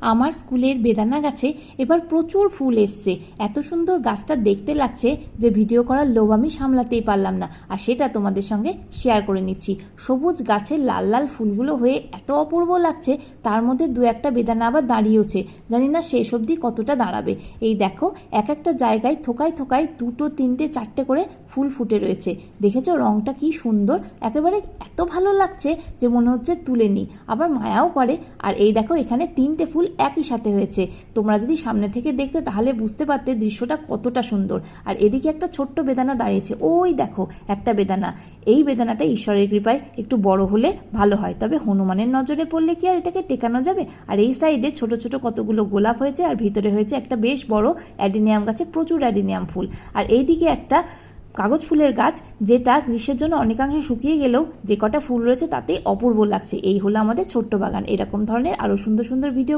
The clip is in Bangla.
আমার স্কুলের বেদানা গাছে এবার প্রচুর ফুল এসছে। এত সুন্দর গাছটা দেখতে লাগছে যে ভিডিও করার লোভ আমি সামলাতেই পারলাম না, আর সেটা তোমাদের সঙ্গে শেয়ার করে নিচ্ছি। সবুজ গাছের লাল লাল ফুলগুলো হয়ে এত অপূর্ব লাগছে, তার মধ্যে দু একটা বেদানা আবার দাঁড়িয়েছে। জানি না শেষ অবধি কতটা দাঁড়াবে। এই দেখো, এক একটা জায়গায় থোকায় থোকায় দুটো তিনটে চারটে করে ফুল ফুটে রয়েছে। দেখেছো রঙটা কি সুন্দর, একেবারে এত ভালো লাগছে যে মনে হচ্ছে তুলে নিই, আবার মায়াও করে। আর এই দেখো, এখানে তিনটে ফুল একই সাথে হয়েছে। তোমরা যদি সামনে থেকে দেখতে তাহলে বুঝতে পারতে দৃশ্যটা কতটা সুন্দর। আর এদিকে একটা ছোট্ট বেদানা দাঁড়িয়েছে, ওই দেখো একটা বেদানা। এই বেদানাটা ঈশ্বরের কৃপায় একটু বড় হলে ভালো হয়, তবে হনুমানের নজরে পড়লে কি আর এটাকে টেকানো যাবে। আর এই সাইডে ছোট ছোট কতগুলো গোলাপ হয়েছে, আর ভিতরে হয়েছে একটা বেশ বড় অ্যাডিনিয়াম গাছে প্রচুর অ্যাডিনিয়াম ফুল। আর এইদিকে একটা কাগজ ফুলের গাছ, যেটা গ্রীষ্মের জন্য অনেকাংশে শুকিয়ে গেলেও যে কটা ফুল রয়েছে তাতেই অপূর্ব লাগছে। এই হলো আমাদের ছোট্ট বাগান। এরকম ধরনের আরও সুন্দর সুন্দর ভিডিও